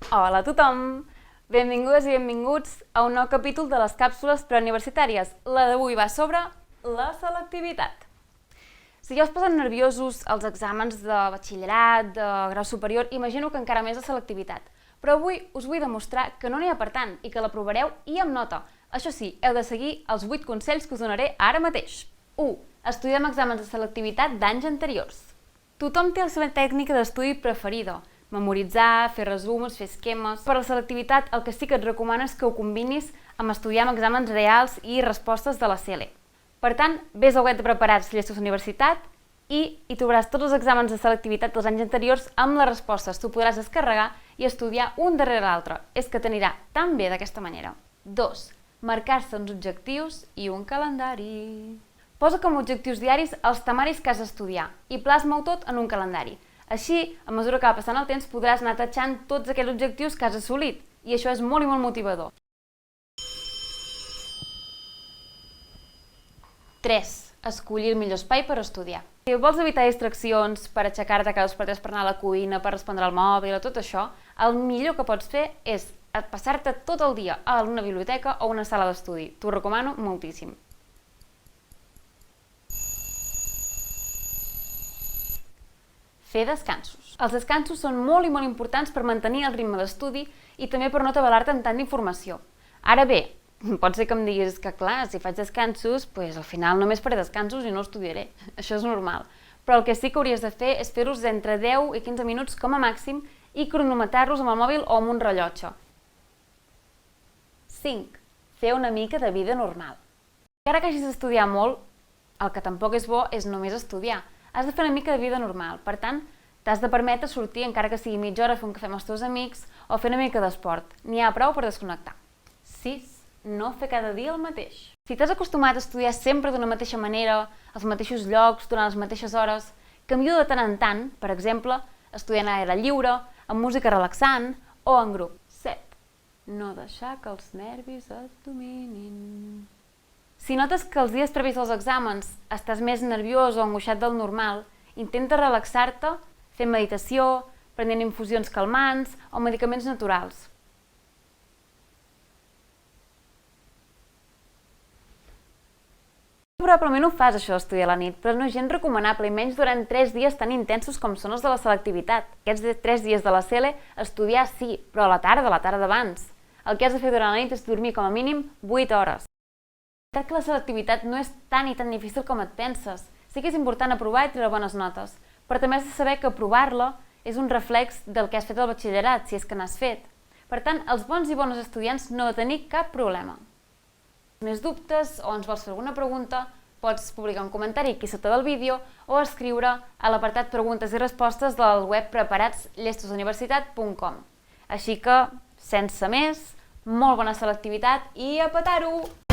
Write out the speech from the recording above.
Hola a tothom! Benvingudes i benvinguts a un nou capítol de les càpsules preuniversitàries. La d'avui va sobre la selectivitat. Si ja us posen nerviosos els exàmens de batxillerat, de grau superior, imagino que encara més la selectivitat. Però avui us vull demostrar que no n'hi ha per tant i que l'aprovareu i amb nota. Això sí, heu de seguir els 8 consells que us donaré ara mateix. 1. Estudiem exàmens de selectivitat d'anys anteriors. Tothom té la seva tècnica d'estudi preferida. Memoritzar, fer resums, fer esquemes... Per a la selectivitat, el que sí que et recomano és que ho combinis amb estudiar amb exàmens reals i respostes de la CL. Per tant, vés al web de Preparats Llestos Universitat i hi trobaràs tots els exàmens de selectivitat dels anys anteriors amb les respostes. Tu podràs descarregar i estudiar un darrere l'altre. És que t'anirà tan bé d'aquesta manera. 2. Marcar-se uns objectius i un calendari. Posa com a objectius diaris els temaris que has d'estudiar i plasma-ho tot en un calendari. Així, a mesura que va passant el temps, podràs anar tatxant tots aquells objectius que has assolit. I això és molt i molt motivador. 3. Escollir el millor espai per estudiar. Si vols evitar distraccions, per aixecar-te cada 2 per 3 per anar a la cuina, per respondre al mòbil o tot això, el millor que pots fer és passar-te tot el dia a una biblioteca o una sala d'estudi. T'ho recomano moltíssim. Fer descansos. Els descansos són molt i molt importants per mantenir el ritme d'estudi i també per no atabalar-te amb tant d'informació. Ara bé, pot ser que em diguis que clar, si faig descansos, al final només faré descansos i no estudiaré. Això és normal. Però el que sí que hauries de fer és fer-los entre 10 i 15 minuts com a màxim i cronometrar-los amb el mòbil o amb un rellotge. 5. Fer una mica de vida normal. Encara que hagis d'estudiar molt, el que tampoc és bo és només estudiar. Has de fer una mica de vida normal. Per tant, t'has de permetre sortir, encara que sigui mitja hora, a fer un cafè amb els teus amics o fer una mica d'esport. N'hi ha prou per desconnectar. 6. No fer cada dia el mateix. Si t'has acostumat a estudiar sempre d'una mateixa manera, als mateixos llocs, durant les mateixes hores, canvia de tant en tant, per exemple, estudiant a l'aire lliure, amb música relaxant o en grup. 7. No deixar que els nervis et dominin. Si notes que els dies previs als exàmens estàs més nerviós o angoixat del normal, intenta relaxar-te fent meditació, prenent infusions calmants o medicaments naturals. Probablement ho fas, això d'estudiar a la nit, però no és gens recomanable, i menys durant 3 dies tan intensos com són els de la selectivitat. Aquests 3 dies de la CL, estudiar sí, però a la tarda d'abans. El que has de fer durant la nit és dormir com a mínim 8 hores. La veritat que la selectivitat no és tan i tan difícil com et penses. Sí que és important aprovar i treure bones notes, però també has de saber que aprovar-la és un reflex del que has fet al batxillerat, si és que n'has fet. Per tant, els bons i bones estudiants no han de tenir cap problema. Si més dubtes o ens vols fer alguna pregunta, pots publicar un comentari aquí sota del vídeo o escriure a l'apartat preguntes i respostes del web preparatsllestosuniversitat.com. Així que, sense més, molt bona selectivitat i a petar-ho!